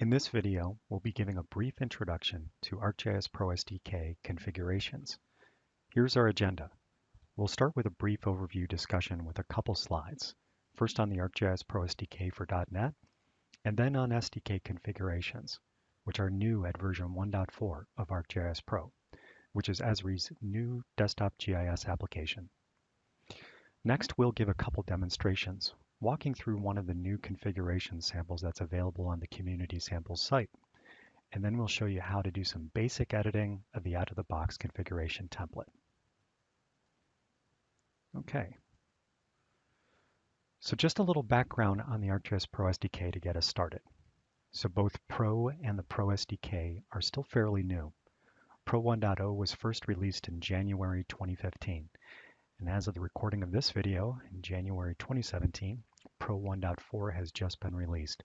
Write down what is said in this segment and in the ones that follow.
In this video, we'll be giving a brief introduction to ArcGIS Pro SDK configurations. Here's our agenda. We'll start with a brief overview discussion with a couple slides, first on the ArcGIS Pro SDK for .NET, and then on SDK configurations, which are new at version 1.4 of ArcGIS Pro, which is Esri's new desktop GIS application. Next, we'll give a couple demonstrations, walking through one of the new configuration samples that's available on the community samples site. And then we'll show you how to do some basic editing of the out-of-the-box configuration template. Okay. So just a little background on the ArcGIS Pro SDK to get us started. So both Pro and the Pro SDK are still fairly new. Pro 1.0 was first released in January 2015. And as of the recording of this video, in January 2017, Pro 1.4 has just been released.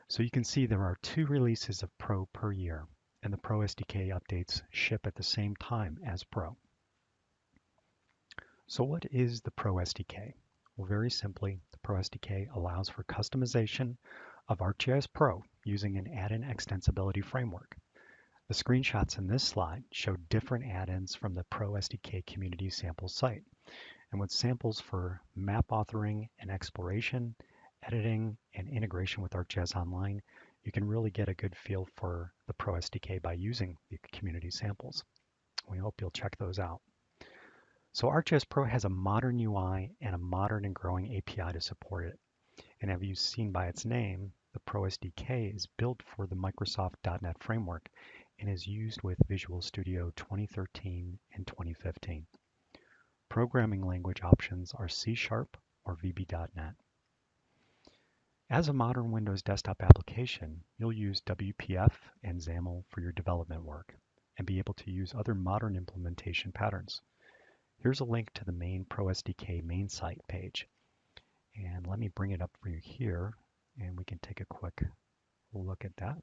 So you can see there are 2 releases of Pro per year, and the Pro SDK updates ship at the same time as Pro. So what is the Pro SDK? Well, very simply, the Pro SDK allows for customization of ArcGIS Pro using an add-in extensibility framework. The screenshots in this slide show different add-ins from the Pro SDK community samples site. And with samples for map authoring and exploration, editing, and integration with ArcGIS Online, you can really get a good feel for the Pro SDK by using the community samples. We hope you'll check those out. So ArcGIS Pro has a modern UI and a modern and growing API to support it. And as you've seen by its name, the Pro SDK is built for the Microsoft .NET framework and is used with Visual Studio 2013 and 2015. Programming language options are C# or VB.NET. As a modern Windows desktop application, you'll use WPF and XAML for your development work and be able to use other modern implementation patterns. Here's a link to the main Pro SDK main site page. And let me bring it up for you here, and we can take a quick look at that.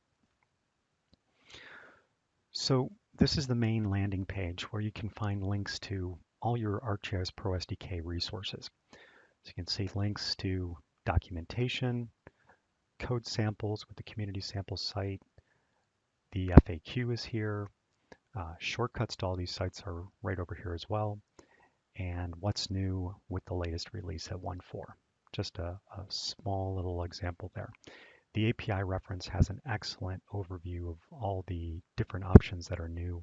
So this is the main landing page where you can find links to all your ArcGIS Pro SDK resources. So you can see links to documentation, code samples with the community samples site. The FAQ is here. Shortcuts to all these sites are right over here as well. And what's new with the latest release at 1.4. Just a small little example there. The API reference has an excellent overview of all the different options that are new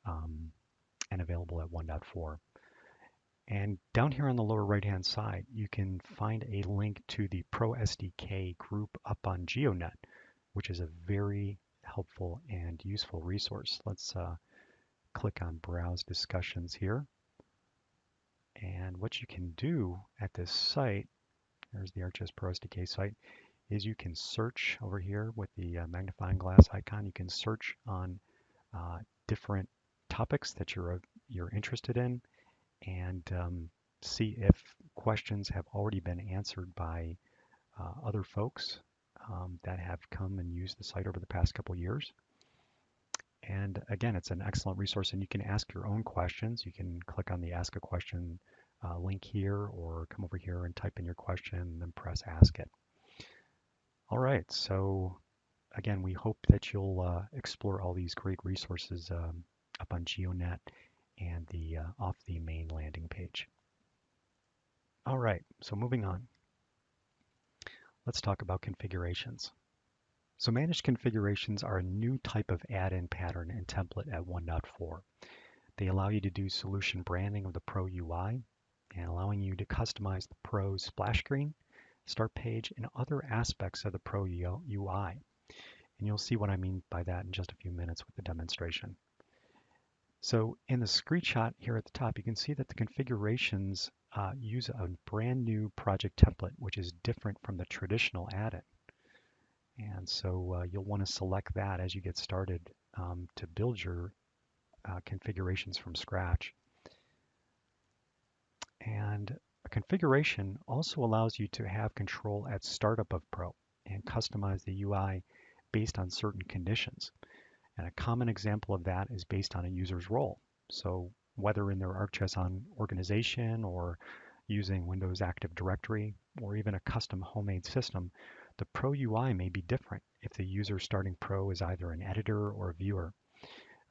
and available at 1.4. And down here on the lower right-hand side, you can find a link to the Pro SDK group up on GeoNet, which is a very helpful and useful resource. Let's click on Browse Discussions here. And what you can do at this site, there's the ArcGIS Pro SDK site, is you can search over here with the magnifying glass icon. You can search on different topics that you're interested in, and see if questions have already been answered by other folks that have come and used the site over the past couple years. And again, it's an excellent resource, and you can ask your own questions. You can click on the Ask a Question link here, or come over here and type in your question and then press Ask It. All right, so again, we hope that you'll explore all these great resources up on GeoNet and off the main landing page. All right, so moving on. Let's talk about configurations. So managed configurations are a new type of add-in pattern and template at 1.4. They allow you to do solution branding of the Pro UI and allowing you to customize the Pro splash screen, start page, and other aspects of the Pro UI. And you'll see what I mean by that in just a few minutes with the demonstration. So in the screenshot here at the top, you can see that the configurations use a brand new project template, which is different from the traditional add-in. And so you'll want to select that as you get started to build your configurations from scratch. And a configuration also allows you to have control at startup of Pro and customize the UI based on certain conditions. And a common example of that is based on a user's role. So whether in their ArcGIS organization or using Windows Active Directory or even a custom homemade system, the Pro UI may be different if the user starting Pro is either an editor or a viewer.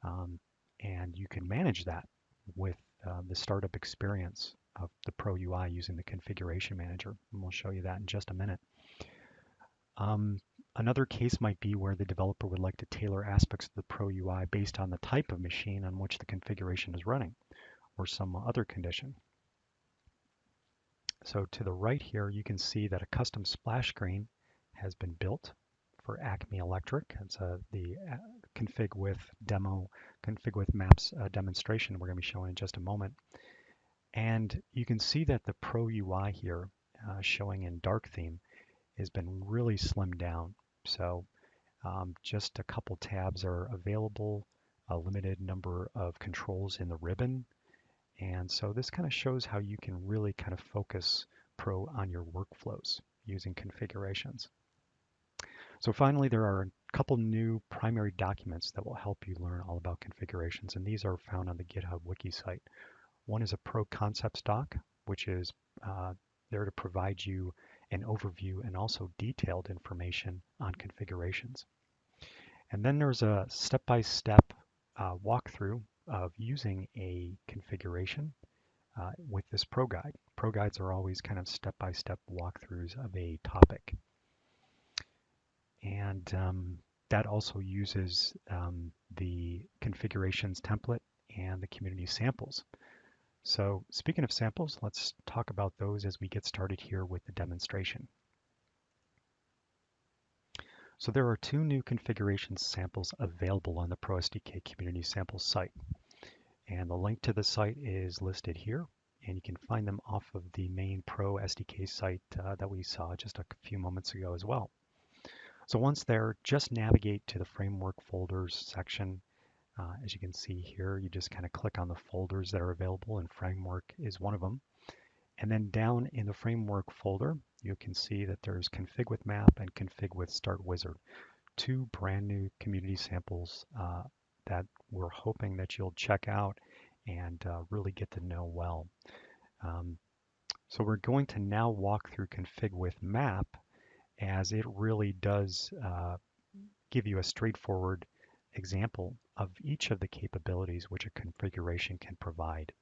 And you can manage that with the startup experience of the Pro UI using the Configuration Manager. And we'll show you that in just a minute. Another case might be where the developer would like to tailor aspects of the Pro UI based on the type of machine on which the configuration is running or some other condition. So to the right here, you can see that a custom splash screen has been built for Acme Electric. It's the config with maps demonstration we're going to be showing in just a moment. And you can see that the Pro UI here, showing in dark theme, has been really slimmed down. So just a couple tabs are available, a limited number of controls in the ribbon. And so this kind of shows how you can really kind of focus Pro on your workflows using configurations. So finally, there are a couple new primary documents that will help you learn all about configurations, and these are found on the GitHub wiki site. One is a Pro Concepts doc, which is there to provide you an overview and also detailed information on configurations. And then there's a step-by-step walkthrough of using a configuration with this Pro Guide. Pro Guides are always kind of step-by-step walkthroughs of a topic. And that also uses the configurations template and the community samples. So speaking of samples, let's talk about those as we get started here with the demonstration. So there are two new configuration samples available on the Pro SDK community samples site. And the link to the site is listed here, and you can find them off of the main Pro SDK site that we saw just a few moments ago as well. So once there, just navigate to the framework folders section. As you can see here, you just kind of click on the folders that are available, and framework is one of them. And then down in the framework folder, you can see that there's config with map and config with start wizard, two brand new community samples that we're hoping that you'll check out and really get to know well. So we're going to now walk through config with map, as it really does give you a straightforward example of each of the capabilities which a configuration can provide.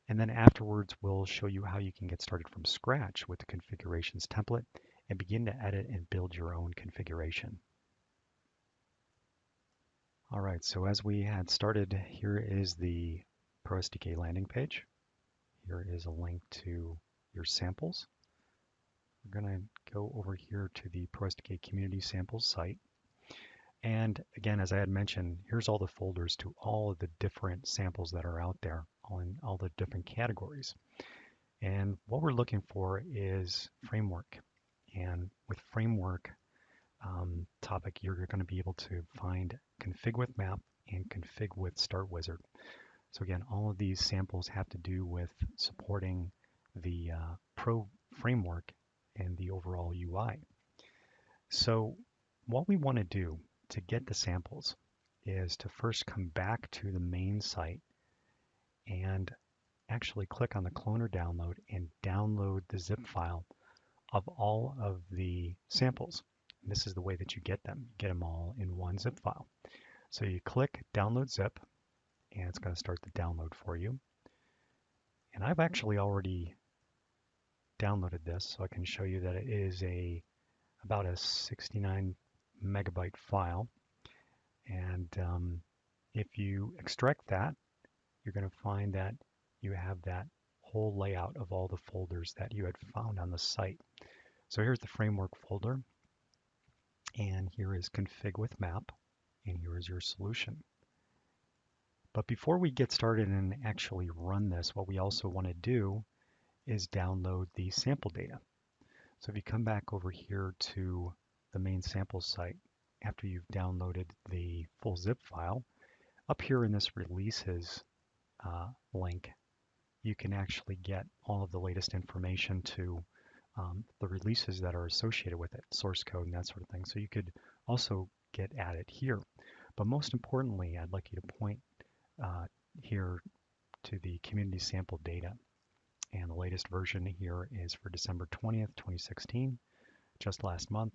And then afterwards, we'll show you how you can get started from scratch with the configurations template and begin to edit and build your own configuration. All right, so as we had started, here is the Pro SDK landing page. Here is a link to your samples. We're going to go over here to the Pro SDK community samples site. And again, as I had mentioned, here's all the folders to all of the different samples that are out there, all the different categories. And what we're looking for is framework. And with framework topic, you're going to be able to find config with map and config with start wizard. So again, all of these samples have to do with supporting the Pro framework and the overall UI. So what we want to do to get the samples is to first come back to the main site and actually click on the clone or download and download the zip file of all of the samples. And this is the way that you get them. Get them all in one zip file. So you click download zip, and it's going to start the download for you. And I've actually already downloaded this, so I can show you that it is about a 69 megabyte file. And if you extract that, you're going to find that you have that whole layout of all the folders that you had found on the site. So here's the framework folder, and here is config with map, and here is your solution. But before we get started and actually run this, what we also want to do is download the sample data. So if you come back over here to the main sample site, after you've downloaded the full zip file, up here in this releases link, you can actually get all of the latest information to the releases that are associated with it, source code and that sort of thing. So you could also get at it here. But most importantly, I'd like you to point here to the community sample data. And the latest version here is for December 20th, 2016, just last month,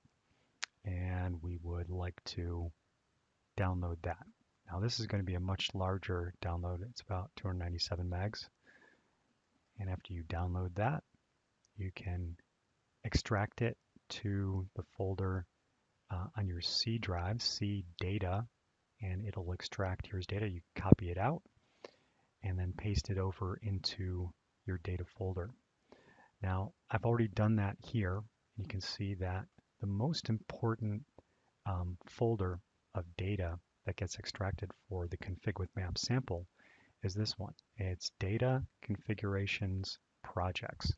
and we would like to download that. Now this is going to be a much larger download. It's about 297 megs. And after you download that, you can extract it to the folder on your C drive, C data, and it'll extract, here's data, you copy it out and then paste it over into your data folder. Now, I've already done that here. You can see that the most important folder of data that gets extracted for the config with map sample is this one. It's data configurations projects.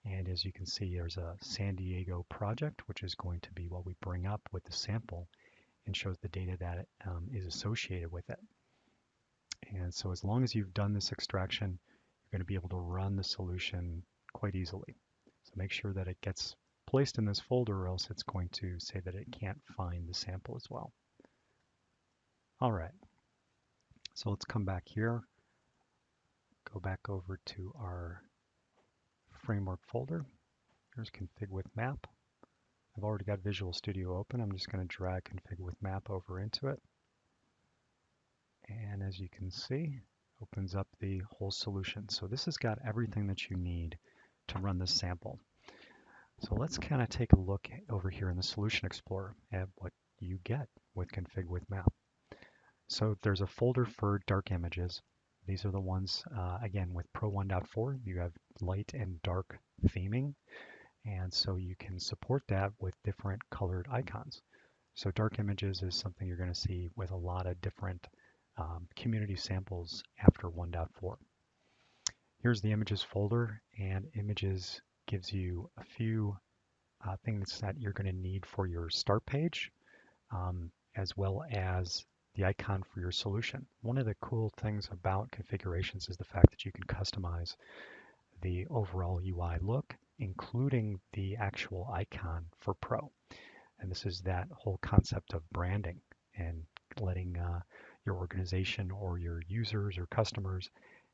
And as you can see, there's a San Diego project, which is going to be what we bring up with the sample and shows the data that is associated with it. And so as long as you've done this extraction, you're going to be able to run the solution quite easily. So make sure that it gets placed in this folder, or else it's going to say that it can't find the sample as well. All right, so let's come back here, go back over to our framework folder. Here's config with map. I've already got Visual Studio open. I'm just going to drag config with map over into it. And as you can see, opens up the whole solution. So this has got everything that you need to run this sample. So let's kind of take a look over here in the Solution Explorer at what you get with config with map. So there's a folder for dark images. These are the ones, again, with Pro 1.4, you have light and dark theming. And so you can support that with different colored icons. So dark images is something you're going to see with a lot of different community samples after 1.4. Here's the images folder, and images gives you a few things that you're going to need for your start page, as well as the icon for your solution. One of the cool things about configurations is the fact that you can customize the overall UI look, including the actual icon for Pro. And this is that whole concept of branding and letting your organization or your users or customers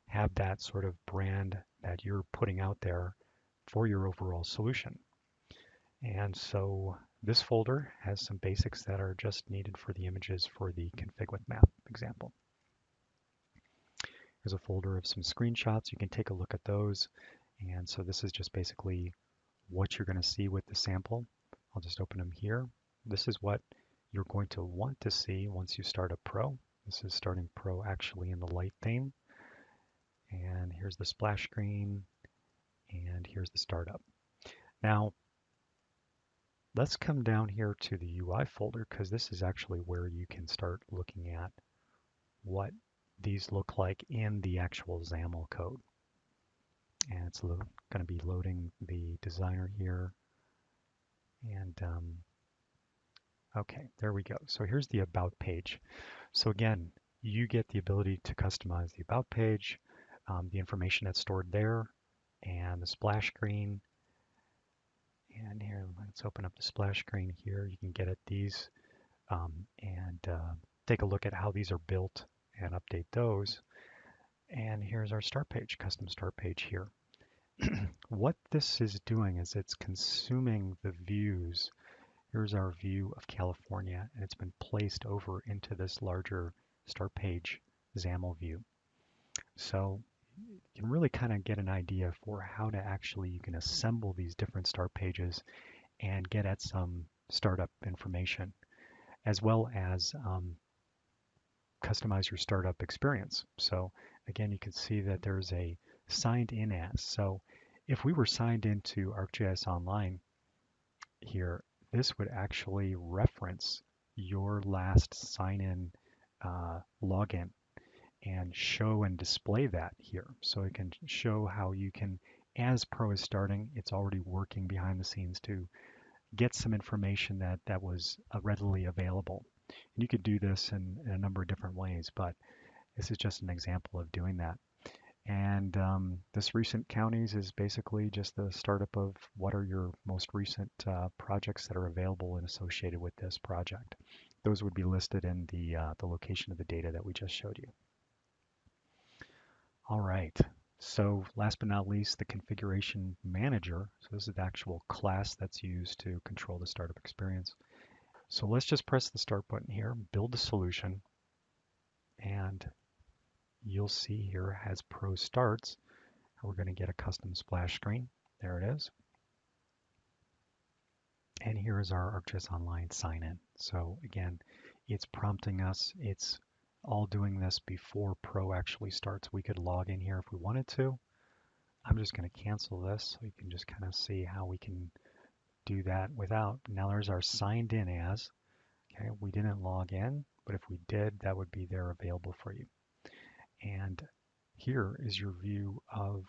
have that sort of brand that you're putting out there for your overall solution. And so this folder has some basics that are just needed for the images for the config with map example. There's a folder of some screenshots. You can take a look at those. And so this is just basically what you're going to see with the sample. I'll just open them here. This is what you're going to want to see once you start a Pro. This is starting Pro actually in the light theme. And here's the splash screen. And here's the startup. Now, let's come down here to the UI folder, because this is actually where you can start looking at what these look like in the actual XAML code. And it's going to be loading the designer here. And okay, there we go. So here's the About page. So again, you get the ability to customize the About page, the information that's stored there, and the splash screen. And here, let's open up the splash screen here. You can get at these and take a look at how these are built and update those. And here's our start page, custom start page here. What this is doing is it's consuming the views. Here's our view of California, and it's been placed over into this larger start page XAML view. So you can really kind of get an idea for how to actually, you can assemble these different start pages and get at some startup information, as well as customize your startup experience. So again, you can see that there's a signed in as. So if we were signed into ArcGIS Online here, this would actually reference your last sign-in login and show and display that here. So it can show how you can, as Pro is starting, it's already working behind the scenes to get some information that was readily available. And you could do this in a number of different ways, but this is just an example of doing that. And this recent counties is basically just the startup of what are your most recent projects that are available and associated with this project. Those would be listed in the location of the data that we just showed you. All right, So last but not least, the configuration manager. So this is the actual class that's used to control the startup experience. So let's just press the start button here, build a solution, and you'll see here as Pro starts, we're going to get a custom splash screen. There it is. And here is our ArcGIS Online sign-in. So again, it's prompting us. It's all doing this before Pro actually starts. We could log in here if we wanted to. I'm just going to cancel this so you can just kind of see how we can do that without. Now there's our signed in as. Okay, we didn't log in, but if we did, that would be there available for you. And here is your view of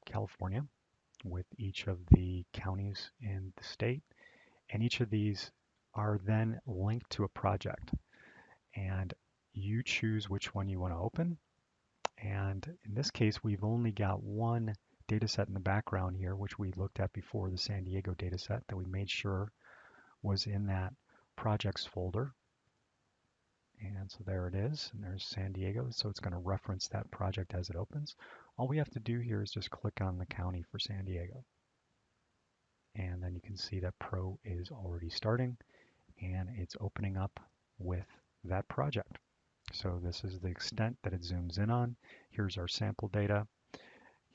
California with each of the counties in the state. And each of these are then linked to a project. And you choose which one you want to open. And in this case, we've only got one data set in the background here, which we looked at before, the San Diego data set that we made sure was in that projects folder. And so there it is, and there's San Diego. So it's going to reference that project as it opens. All we have to do here is just click on the county for San Diego. And then you can see that Pro is already starting and it's opening up with that project. So this is the extent that it zooms in on. Here's our sample data.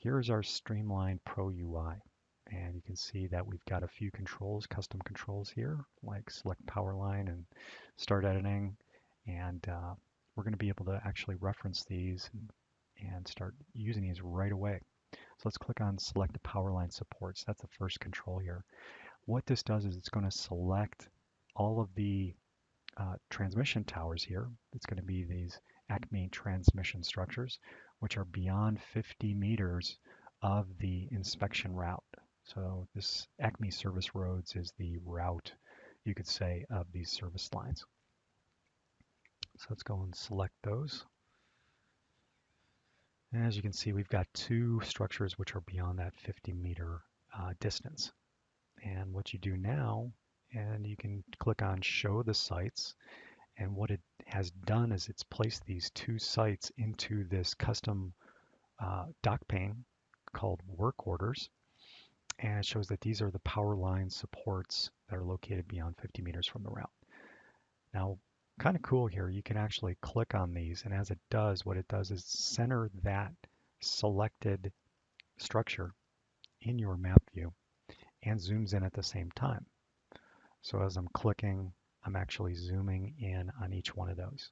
Here's our streamlined Pro UI. And you can see that we've got a few controls, custom controls here, like select power line and start editing. And we're going to be able to actually reference these and start using these right away. So let's click on select the power line supports. That's the first control here. What this does is it's going to select all of the transmission towers here. It's going to be these Acme transmission structures, which are beyond 50 meters of the inspection route. So this Acme service roads is the route, you could say, of these service lines. So let's go and select those. And as you can see, we've got two structures which are beyond that 50-meter distance. And what you do now, and you can click on Show the Sites, and what it has done is it's placed these two sites into this custom dock pane called Work Orders, and it shows that these are the power line supports that are located beyond 50 meters from the route. Now, kind of cool here, you can actually click on these, and as it does, what it does is center that selected structure in your map view and zooms in at the same time. So as I'm clicking, I'm actually zooming in on each one of those.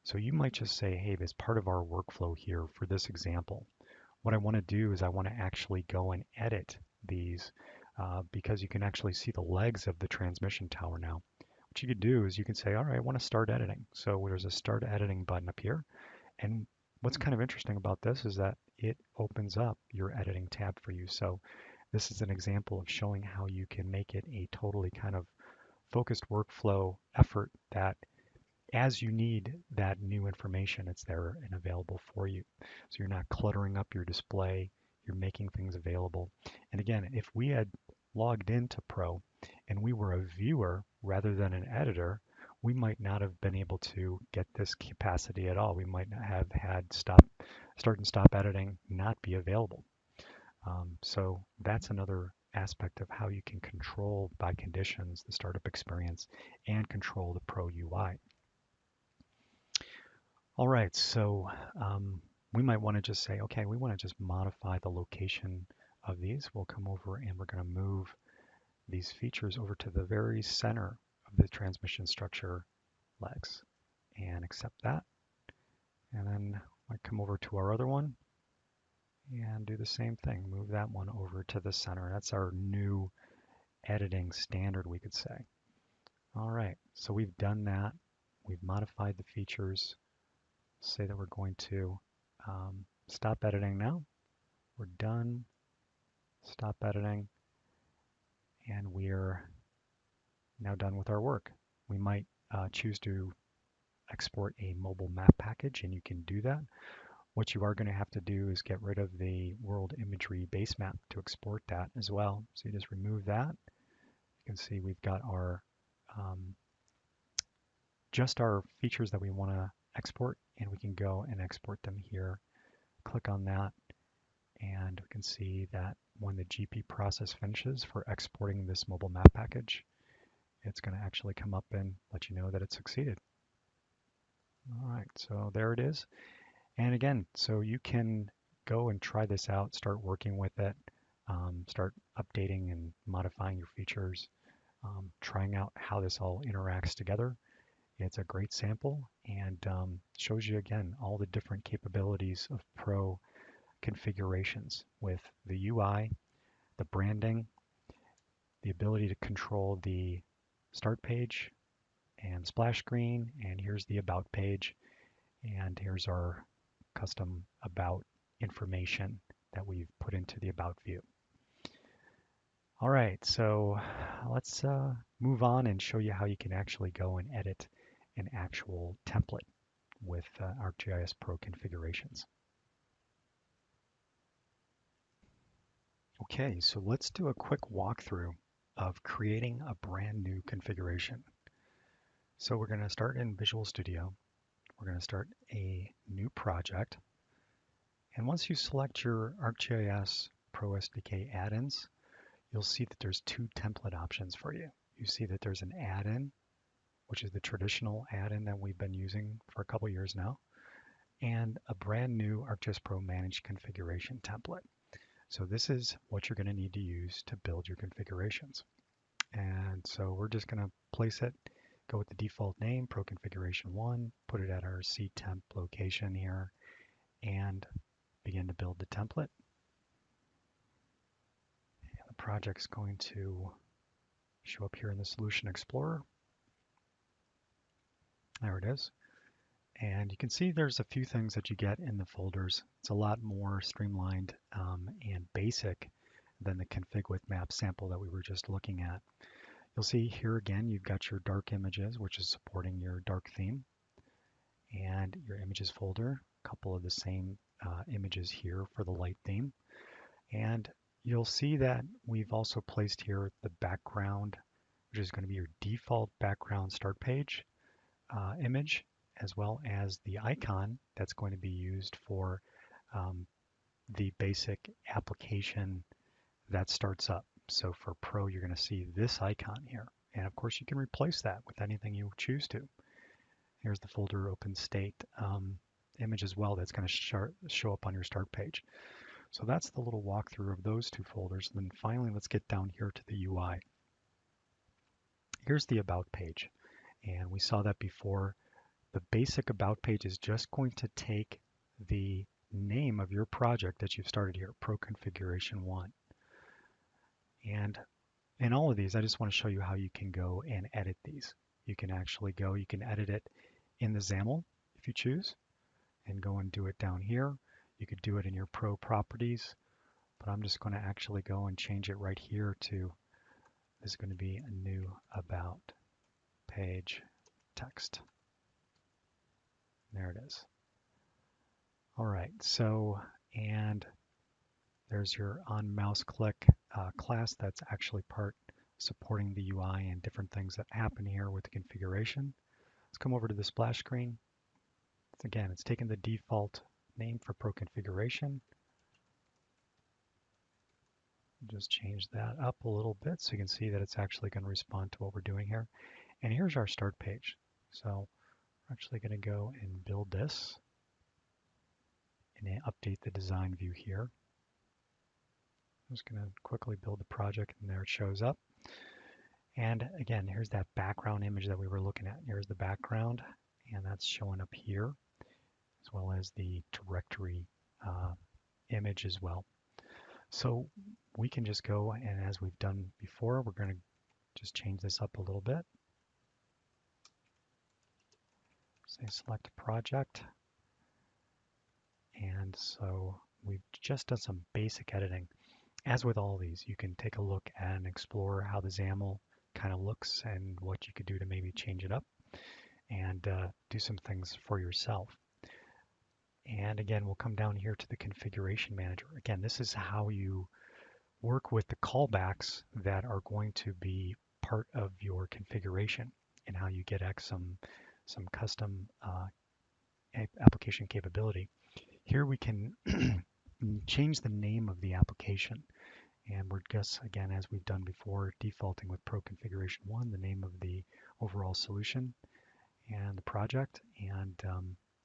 So you might just say, hey, as part of our workflow here for this example, what I want to do is I want to actually go and edit these because you can actually see the legs of the transmission tower now. What you could do is you can say, all right, I want to start editing. So there's a start editing button up here. And what's kind of interesting about this is that it opens up your editing tab for you. So this is an example of showing how you can make it a totally kind of focused workflow effort that as you need that new information, it's there and available for you. So you're not cluttering up your display, you're making things available. And again, if we had logged into Pro and we were a viewer rather than an editor, we might not have been able to get this capacity at all. We might not have had start and stop editing not be available. So that's another aspect of how you can control by conditions the startup experience and control the Pro UI. All right, so we might want to just say, okay, we want to just modify the location of these. We'll come over and we're going to move these features over to the very center of the transmission structure legs and accept that. And then I come over to our other one and do the same thing. Move that one over to the center. That's our new editing standard, we could say. All right, so we've done that. We've modified the features. Say that we're going to stop editing now. We're done. Stop editing. And we're now done with our work. We might choose to export a mobile map package, and you can do that. What you are going to have to do is get rid of the world imagery base map to export that as well. So you just remove that. You can see we've got our just our features that we want to export, and we can go and export them here. Click on that, And we can see that when the GP process finishes for exporting this mobile map package, it's going to actually come up and let you know that it succeeded. All right, so there it is. And again, so you can go and try this out, start working with it, start updating and modifying your features, trying out how this all interacts together. It's a great sample and shows you again all the different capabilities of Pro configurations with the UI, the branding, the ability to control the start page and splash screen, and here's the about page, and here's our custom about information that we've put into the about view. All right, so let's move on and show you how you can actually go and edit an actual template with ArcGIS Pro configurations. Okay, so let's do a quick walkthrough of creating a brand new configuration. So we're going to start in Visual Studio. We're going to start a new project. And once you select your ArcGIS Pro SDK add-ins, you'll see that there's two template options for you. You see that there's an add-in, which is the traditional add-in that we've been using for a couple years now, and a brand new ArcGIS Pro Managed Configuration template. So this is what you're going to need to use to build your configurations. And so we're just going to place it, go with the default name, Pro Configuration 1, put it at our ctemp location here, and begin to build the template. And the project's going to show up here in the Solution Explorer. There it is. And you can see there's a few things that you get in the folders. It's a lot more streamlined and basic than the config with map sample that we were just looking at. You'll see here again, you've got your dark images, which is supporting your dark theme, and your images folder, a couple of the same images here for the light theme. And you'll see that we've also placed here the background, which is going to be your default background start page image, as well as the icon that's going to be used for the basic application that starts up. So for Pro, you're going to see this icon here. And of course, you can replace that with anything you choose to. Here's the folder open state image as well that's going to show up on your start page. So that's the little walkthrough of those two folders. And then finally, let's get down here to the UI. Here's the About page. And we saw that before. The basic About page is just going to take the name of your project that you've started here, Pro Configuration 1. And in all of these, I just want to show you how you can go and edit these. You can actually go, you can edit it in the XAML if you choose, and go and do it down here. You could do it in your Pro properties, but I'm just going to actually go and change it right here to, this is going to be a new About page text. There it is. All right, so, and there's your on mouse click class that's actually part supporting the UI and different things that happen here with the configuration. Let's come over to the splash screen. Again, it's taken the default name for Pro Configuration. Just change that up a little bit so you can see that it's actually going to respond to what we're doing here. And here's our start page. So we're actually going to go and build this and update the design view here. I'm just going to quickly build the project, and there it shows up. And again, here's that background image that we were looking at. Here's the background, and that's showing up here, as well as the directory image as well. So we can just go, and as we've done before, we're going to just change this up a little bit. Say select a project. And so we've just done some basic editing. As with all these, you can take a look and explore how the XAML kind of looks and what you could do to maybe change it up and do some things for yourself. And again, we'll come down here to the configuration manager. Again, this is how you work with the callbacks that are going to be part of your configuration and how you get some custom application capability. Here we can change the name of the application. And we're just, again, as we've done before, defaulting with Pro Configuration 1, the name of the overall solution and the project. And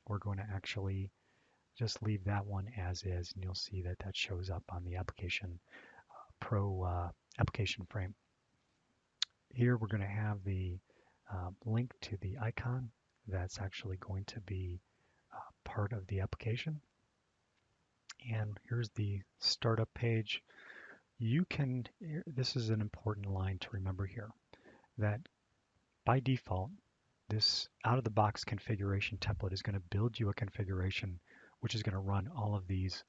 we're going to actually just leave that one as is, and you'll see that that shows up on the application Pro application frame. Here we're going to have the link to the icon that's actually going to be part of the application. And here's the startup page. This is an important line to remember here, that by default, this out-of-the-box configuration template is going to build you a configuration which is going to run all of these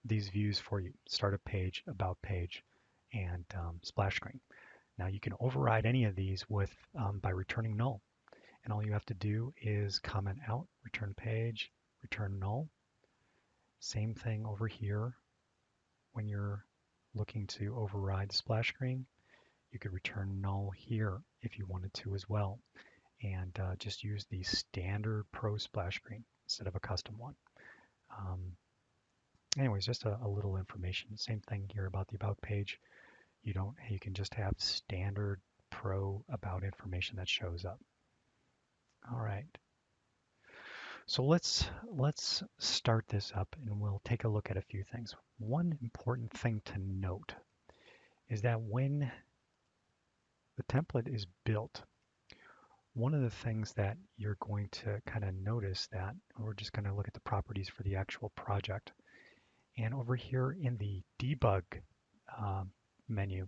views for you: startup page, about page, and splash screen. Now you can override any of these with by returning null, and all you have to do is comment out, return page, return null. Same thing over here. When you're looking to override splash screen, you could return null here if you wanted to as well, and just use the standard Pro splash screen instead of a custom one. Anyways, just a little information. Same thing here about the about page. You can just have standard Pro about information that shows up. All right. So let's start this up, and we'll take a look at a few things. One important thing to note is that when the template is built, one of the things that you're going to kind of notice that we're just going to look at the properties for the actual project. And over here in the debug menu,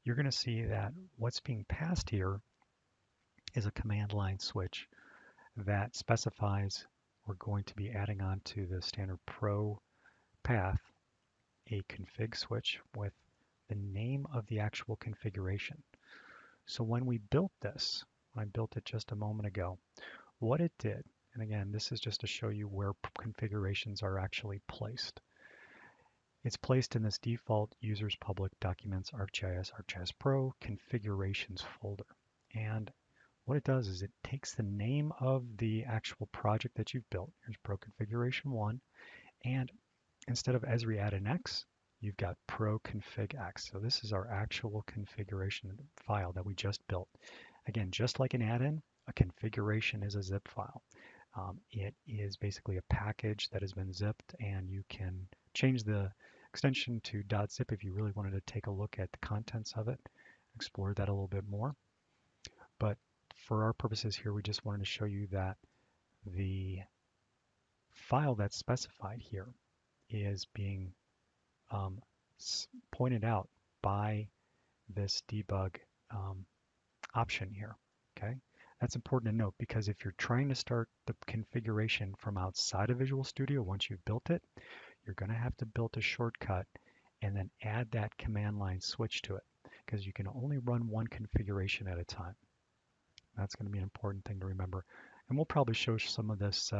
you're going to see that what's being passed here is a command line switch that specifies we're going to be adding on to the standard Pro path a config switch with the name of the actual configuration. So when we built this, when I built it just a moment ago, what it did, and again, this is just to show you where configurations are actually placed. It's placed in this default users public documents ArcGIS Pro configurations folder. And what it does is it takes the name of the actual project that you've built. Here's Pro Configuration 1. And instead of Esri add an X, you've got Pro Config X. So this is our actual configuration file that we just built. Again, just like an add-in, a configuration is a zip file. It is basically a package that has been zipped, and you can change the extension to .zip if you really wanted to take a look at the contents of it, explore that a little bit more. But for our purposes here, we just wanted to show you that the file that's specified here is being pointed out by this debug option here. Okay, that's important to note, because if you're trying to start the configuration from outside of Visual Studio, once you've built it, you're going to have to build a shortcut and then add that command line switch to it, because you can only run one configuration at a time. That's going to be an important thing to remember. And we'll probably show some of this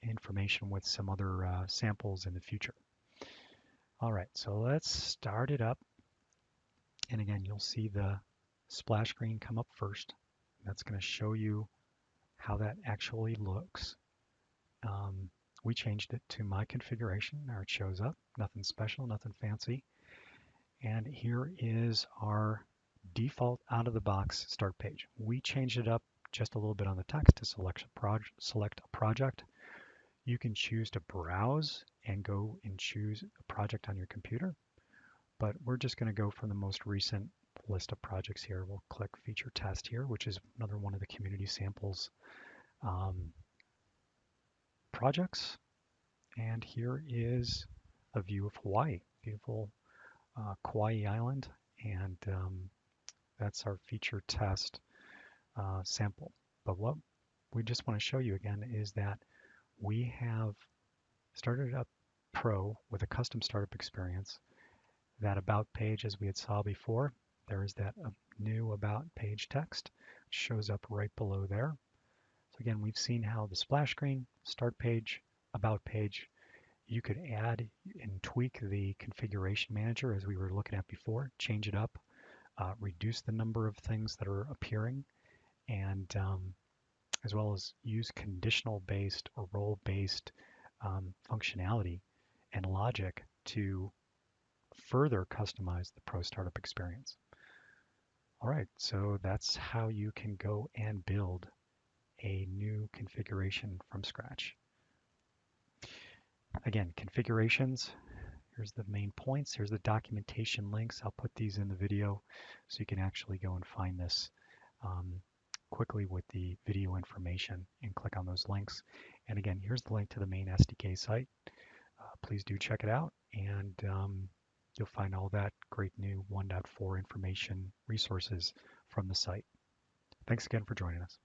information with some other samples in the future. All right, so let's start it up. And again, you'll see the splash screen come up first. That's going to show you how that actually looks. We changed it to my configuration. There it shows up. Nothing special, nothing fancy. And here is our default out-of-the-box start page. We changed it up just a little bit on the text to select a project. You can choose to browse and go and choose a project on your computer, but we're just going to go from the most recent list of projects here. We'll click Feature Test here, which is another one of the community samples projects. And here is a view of Hawaii, beautiful Kauai Island, and that's our feature test sample. But what we just want to show you again is that we have started up Pro with a custom startup experience. That about page, as we had saw before, there is that new about page text, which shows up right below there. So again, we've seen how the splash screen, start page, about page, you could add and tweak the configuration manager as we were looking at before, change it up, reduce the number of things that are appearing, and as well as use conditional based or role based functionality and logic to further customize the Pro Startup experience. All right, so that's how you can go and build a new configuration from scratch. Again, configurations, here's the main points. Here's the documentation links. I'll put these in the video so you can actually go and find this quickly with the video information and click on those links. And again, here's the link to the main SDK site. Please do check it out, and you'll find all that great new 1.4 information resources from the site. Thanks again for joining us.